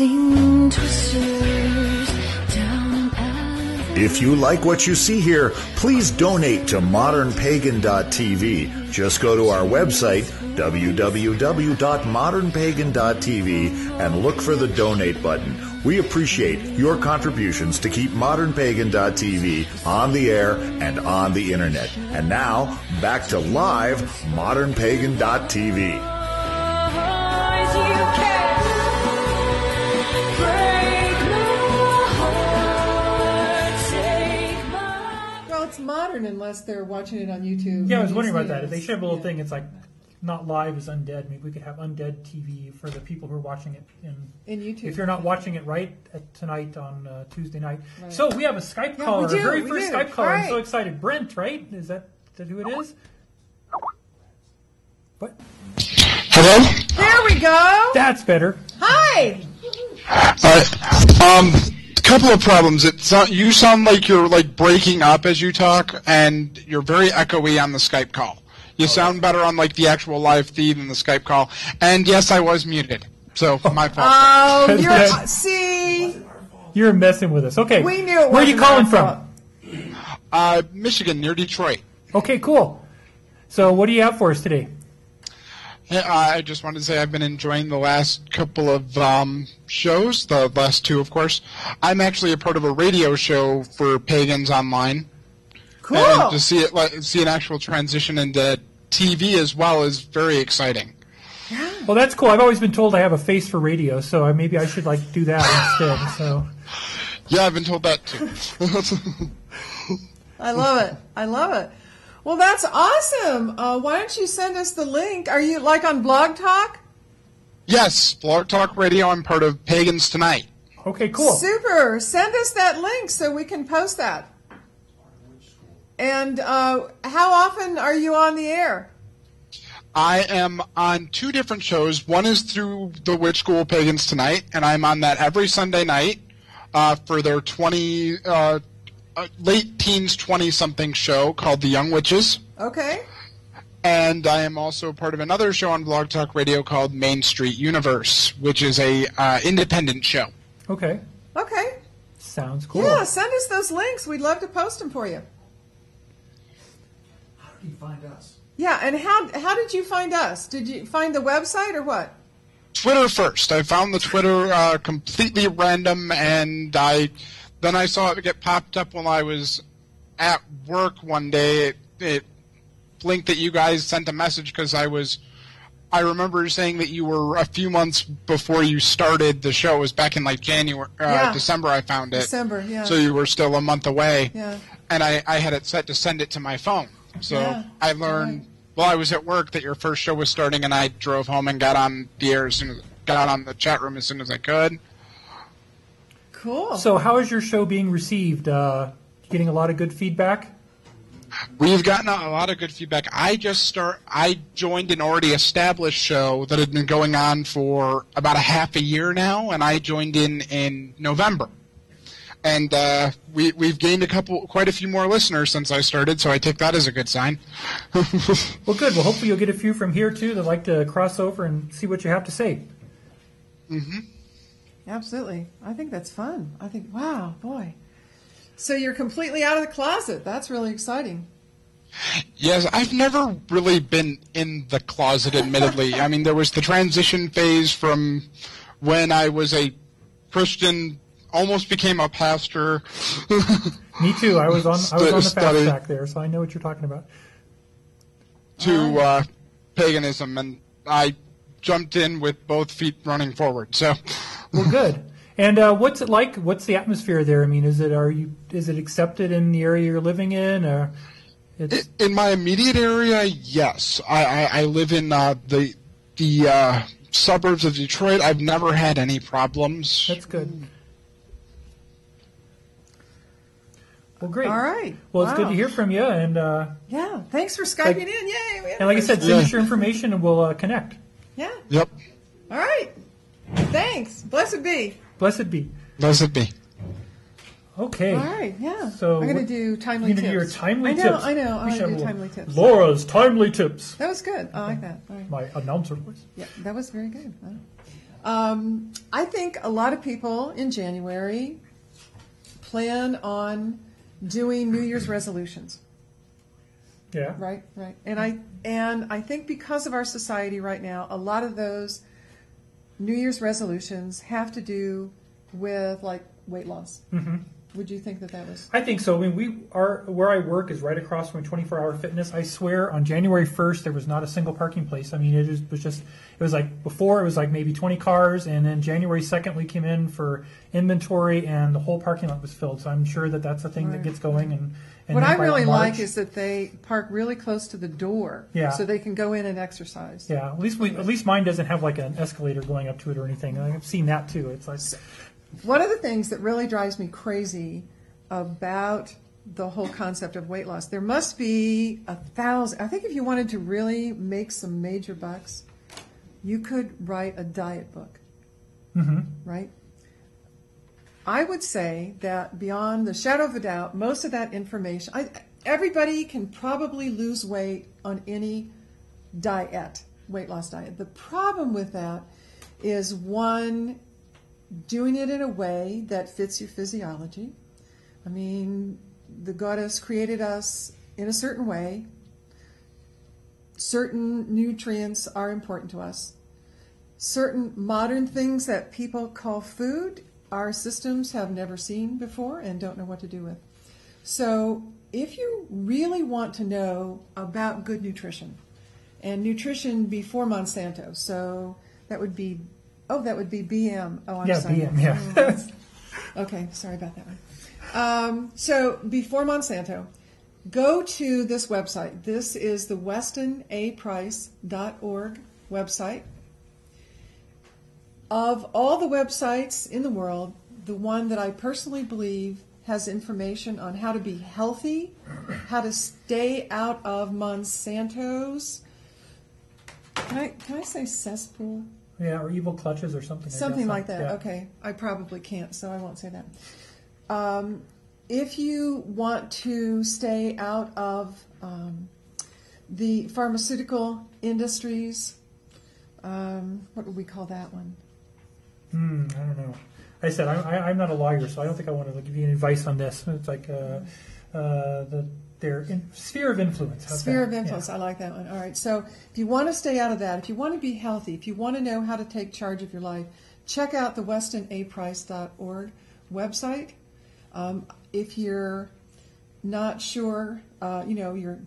Twisting twisters down at... If you like what you see here, please donate to ModernPagan.tv. Just go to our website, www.modernpagan.tv, and look for the donate button. We appreciate your contributions to keep ModernPagan.tv on the air and on the internet. And now, back to live ModernPagan.tv. Well, it's modern unless they're watching it on YouTube. Yeah, I was wondering about that. If they should have a little thing, it's like not live is undead. Maybe we could have undead TV for the people who are watching it in YouTube. If you're not watching it tonight on Tuesday night. Right. So we have a Skype caller, we do, our very first Skype caller. Right. I'm so excited. Brent, right? Is that who it is? What? Hello? There we go. That's better. Hi. Couple of problems. You sound like you're like breaking up as you talk, and you're very echoey on the Skype call. You sound better on like the actual live feed than the Skype call. And yes, I was muted, so my fault. Oh, see, you're messing with us. Okay, we knew it. Where are you calling from? Michigan, near Detroit. Okay, cool. So, what do you have for us today? I just wanted to say I've been enjoying the last couple of shows, the last two, of course. I'm actually a part of a radio show for Pagans Online. Cool. And to see an actual transition into TV as well is very exciting. Yeah. Well, that's cool. I've always been told I have a face for radio, so maybe I should do that instead. So. Yeah, I've been told that too. I love it. I love it. Well, that's awesome. Why don't you send us the link? Are you on Blog Talk? Yes, Blog Talk Radio. I'm part of Pagans Tonight. Okay, cool. Super. Send us that link so we can post that. And how often are you on the air? I am on two different shows. One is through the Witch School Pagans Tonight, and I'm on that every Sunday night for their late teens, 20-something show called The Young Witches. Okay. And I am also part of another show on Blog Talk Radio called Main Street Universe, which is a independent show. Okay. Okay. Sounds cool. Yeah, send us those links. We'd love to post them for you. How do you find us? Yeah, and how did you find us? Did you find the website or what? Twitter first. I found the Twitter completely random, and then I saw it get popped up while I was at work one day. It linked that you guys sent a message because I remember saying that you were a few months before you started the show. It was back in December I found it. December, yeah. So you were still a month away. Yeah. And I had it set to send it to my phone. So I learned while I was at work that your first show was starting, and I drove home and got on the air got on the chat room as soon as I could. Cool. So how is your show being received? Getting a lot of good feedback? We've gotten a lot of good feedback. I joined an already established show that had been going on for about a half a year now, and I joined in November. And we've gained quite a few more listeners since I started, so I take that as a good sign. Well, good. Well, hopefully you'll get a few from here, too, that like to cross over and see what you have to say. Mm-hmm. Absolutely. I think that's fun. I think, wow, boy. So you're completely out of the closet. That's really exciting. Yes, I've never really been in the closet, admittedly. I mean, there was the transition phase from when I was a Christian, almost became a pastor. Me too. I was on the fast track there, so I know what you're talking about. To paganism, and I jumped in with both feet running forward. So, well, good. And what's it like? What's the atmosphere there? I mean, is it accepted in the area you're living in? Or in my immediate area, yes. I live in the suburbs of Detroit. I've never had any problems. That's good. Well, great. All right. Well, it's good to hear from you, and yeah, thanks for Skyping in. Yay! And like I said, send us your information, and we'll connect. Yeah. Yep. All right. Thanks. Blessed be. Blessed be. Blessed be. Okay. All right. Yeah. So I'm going to do timely tips. You're going to do your timely tips. I know. I'm going to do timely tips. Laura's timely tips. That was good. I like that. All right. My announcer voice. Yeah, that was very good. I think a lot of people in January plan on doing New Year's resolutions. Yeah. Right. And I think because of our society right now, a lot of those New Year's resolutions have to do with like weight loss. Mm-hmm. Would you think that was? I think so. I mean, where I work is right across from 24-Hour Fitness. I swear, on January 1st, there was not a single parking place. I mean, it was like before it was like maybe 20 cars, and then January 2nd we came in for inventory, and the whole parking lot was filled. So I'm sure that's a thing that gets going. And what I really like is that they park really close to the door, so they can go in and exercise. Yeah, at least mine doesn't have like an escalator going up to it or anything. I've seen that too. It's like. One of the things that really drives me crazy about the whole concept of weight loss, there must be 1,000. I think if you wanted to really make some major bucks, you could write a diet book, right? I would say that beyond the shadow of a doubt, most of that information, everybody can probably lose weight on any diet, weight loss diet. The problem with that is, one, doing it in a way that fits your physiology. I mean, the goddess created us in a certain way. Certain nutrients are important to us. Certain modern things that people call food, our systems have never seen before and don't know what to do with. So if you really want to know about good nutrition, and nutrition before Monsanto, so that would be BM. Oh, I'm sorry. BM, yeah. Okay, sorry about that one. So before Monsanto, go to this website. This is the WestonAPrice.org website. Of all the websites in the world, the one that I personally believe has information on how to be healthy, how to stay out of Monsanto's, can I say cesspool? Yeah, or evil clutches or something. Something like that. Yeah. Okay. I probably can't, so I won't say that. If you want to stay out of the pharmaceutical industries, what would we call that one? I don't know. I said I'm not a lawyer, so I don't think I want to give you any advice on this. It's like their sphere of influence. Sphere of influence. Yeah. I like that one. All right. So if you want to stay out of that, if you want to be healthy, if you want to know how to take charge of your life, check out the WestonAPrice.org website. If you're not sure, you're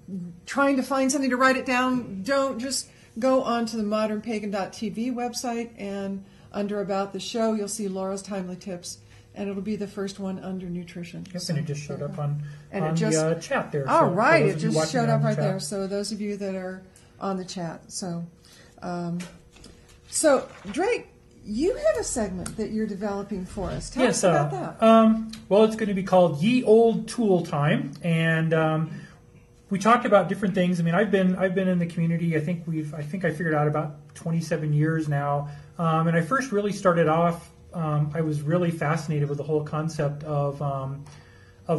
trying to find something to write it down, don't just go onto the ModernPagan.tv website, and under About the Show, you'll see Laura's Timely Tips. And it'll be the first one under nutrition. Yep, and it just showed up on the chat there. Oh, right. It just showed up right there. So those of you that are on the chat. So Drake, you have a segment that you're developing for us. Tell us about that. Well, it's going to be called Ye Old Tool Time. And we talked about different things. I mean, I've been in the community. I think I figured out about 27 years now. And I first really started off. I was really fascinated with the whole concept of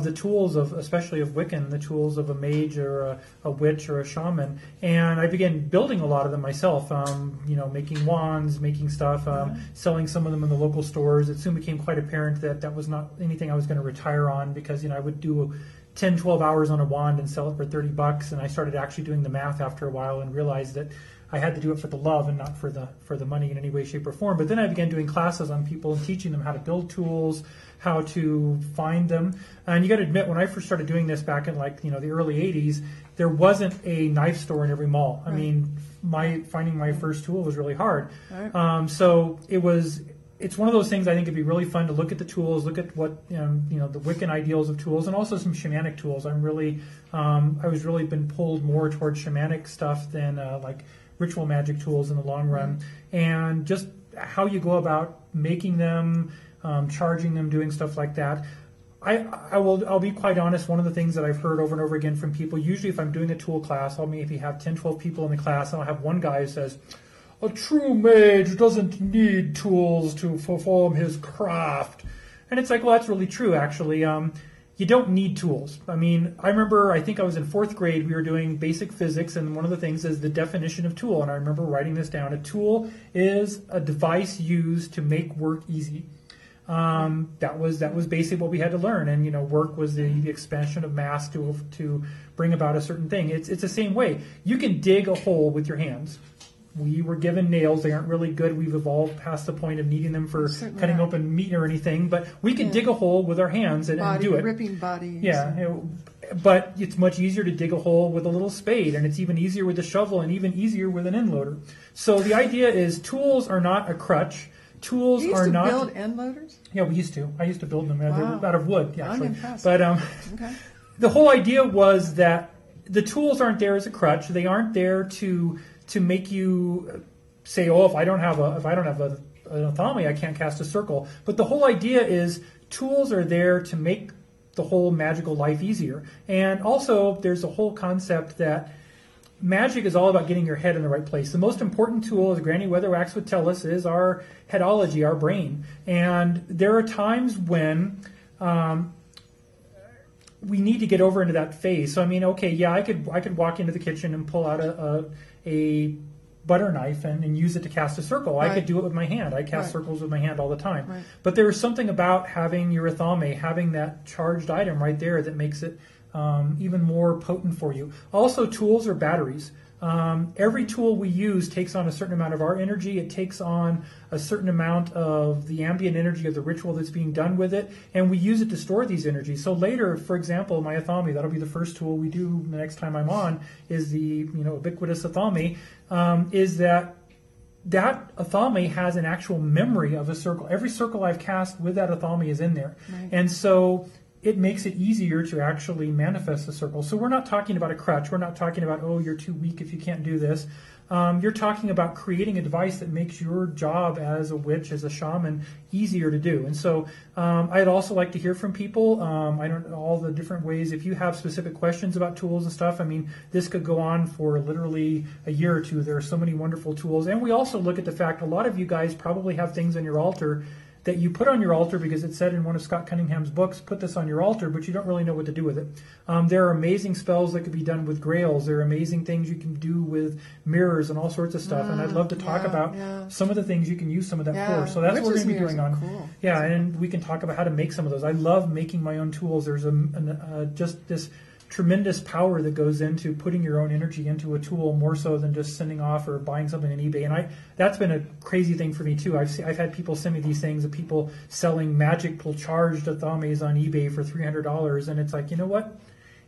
the tools especially of Wiccan, the tools of a mage or a witch or a shaman, and I began building a lot of them myself. Making wands, making stuff, selling some of them in the local stores. It soon became quite apparent that was not anything I was going to retire on, because I would do 10, 12 hours on a wand and sell it for $30, and I started actually doing the math after a while and realized that I had to do it for the love and not for the money in any way, shape, or form. But then I began doing classes on people and teaching them how to build tools, how to find them. And you got to admit, when I first started doing this back in the early 80s, there wasn't a knife store in every mall. Right. I mean, finding my first tool was really hard. Right. So it's one of those things I think it'd be really fun to look at the tools, look at what the Wiccan ideals of tools, and also some shamanic tools. I was really been pulled more towards shamanic stuff than ritual magic tools in the long run, and just how you go about making them, charging them, doing stuff like that. I'll be quite honest, one of the things that I've heard over and over again from people, usually if I'm doing a tool class, I'll maybe have 10, 12 people in the class, and I'll have one guy who says, a true mage doesn't need tools to perform his craft. And it's like, well, that's really true, actually. you don't need tools. I mean, I remember, I think I was in 4th grade, we were doing basic physics, and one of the things is the definition of tool, and I remember writing this down. A tool is a device used to make work easy. That was basically what we had to learn, and work was the expansion of mass to bring about a certain thing. It's the same way. You can dig a hole with your hands. We were given nails. They aren't really good. We've evolved past the point of needing them for cutting open meat or anything. But we can dig a hole with our hands and do it. Ripping bodies. Yeah. But it's much easier to dig a hole with a little spade, and it's even easier with a shovel and even easier with an end loader. So the idea is tools are not a crutch. Tools You used are to not... build end loaders? Yeah, we used to. I used to build them Wow. out of wood, yeah, actually. I'm impressed. But Okay. the whole idea was that the tools aren't there as a crutch. They aren't there to make you say, oh, if I don't have an athame, I can't cast a circle. But the whole idea is tools are there to make the whole magical life easier. And also, there's a whole concept that magic is all about getting your head in the right place. The most important tool, as Granny Weatherwax would tell us, is our headology, our brain. And there are times when we need to get over into that phase. So I mean, okay, yeah, I could walk into the kitchen and pull out a butter knife and use it to cast a circle. Right. I could do it with my hand. I cast Right. circles with my hand all the time. Right. But there is something about having your athame, having that charged item right there that makes it even more potent for you. Also, tools are batteries. Every tool we use takes on a certain amount of our energy. It takes on a certain amount of the ambient energy of the ritual that's being done with it, and we use it to store these energies. So later, for example, my athame, that'll be the first tool we do the next time I'm on, is the ubiquitous athame, is that athame has an actual memory of a circle. Every circle I've cast with that athame is in there. Right. And so it makes it easier to actually manifest a circle. So we're not talking about a crutch. We're not talking about, oh, you're too weak if you can't do this. You're talking about creating a device that makes your job as a witch, as a shaman, easier to do. And so I'd also like to hear from people. I don't know all the different ways. If you have specific questions about tools and stuff, I mean, this could go on for literally a year or two. There are so many wonderful tools. And we also look at the fact a lot of you guys probably have things on your altar that you put on your altar because it said in one of Scott Cunningham's books, put this on your altar, but you don't really know what to do with it. There are amazing spells that could be done with grails. There are amazing things you can do with mirrors and all sorts of stuff. And I'd love to talk about some of the things you can use some of that for. So that's what we're going to be doing on. Cool. Yeah, and we can talk about how to make some of those. I love making my own tools. There's just this tremendous power that goes into putting your own energy into a tool more so than just sending off or buying something on eBay. And that's been a crazy thing for me too. I've had people send me these things of people selling magical charged athames on eBay for $300, and it's like, you know what?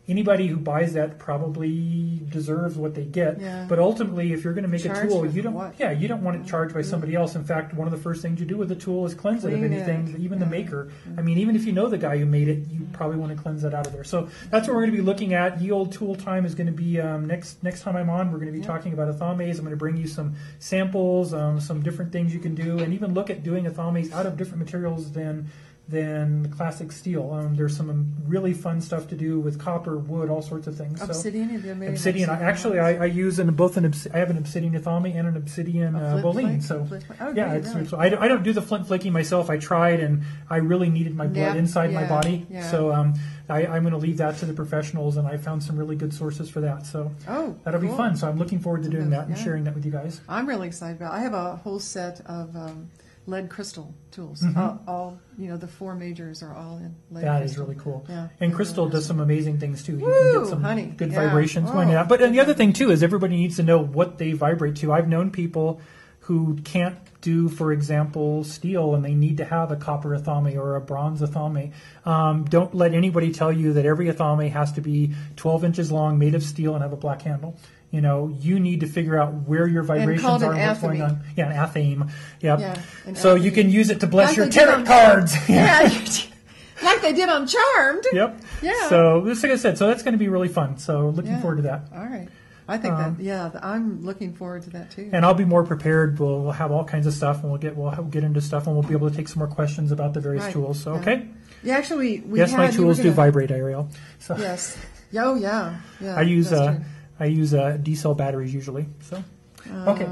Anybody who buys that probably deserves what they get. Yeah. But ultimately, if you're going to make Charged a tool, with you don't. what? Yeah, you don't want it charged by somebody else. In fact, one of the first things you do with the tool is cleanse it of Clean anything, it. even the maker. I mean, even if you know the guy who made it, you probably want to cleanse that out of there. So that's what we're going to be looking at. Ye Old Tool Time is going to be next time I'm on. We're going to be talking about athames. I'm going to bring you some samples, some different things you can do, and even look at doing athames out of different materials than the classic steel. There's some really fun stuff to do with copper, wood, all sorts of things. Obsidian, have you made Obsidian. I use I have an obsidian athame and an obsidian boline. So yeah, so I don't do the flint flicking myself. I tried, and I really needed my blood inside my body. Yeah. So I'm going to leave that to the professionals, and I found some really good sources for that. So that'll be fun. So I'm looking forward to doing that and sharing that with you guys. I'm really excited about it. I have a whole set of lead crystal tools. All the four majors are all in lead crystal. That is really cool. Yeah, and crystal does some amazing things too. You can get some good yeah. vibrations going out. But and the other thing too is everybody needs to know what they vibrate to. I've known people who can't do, for example, steel, and they need to have a copper athame or a bronze athame. Don't let anybody tell you that every athame has to be 12 inches long, made of steel, and have a black handle. You need to figure out where your vibrations are and what's going on. Yeah, an athame. Yep. Yeah, so athame. You can use it to bless Like your they did tarot on- cards. Yeah, like they did on Charmed. Yep. Yeah. So, like I said, so that's going to be really fun. So, looking forward to that. All right. I think I'm looking forward to that too. And I'll be more prepared. We'll have all kinds of stuff, and we'll get into stuff, and we'll be able to take some more questions about the various tools. So, okay. Yeah, actually, My tools do vibrate, Ariel. So Yes. Oh, yeah. I use D-cell batteries usually. So, okay.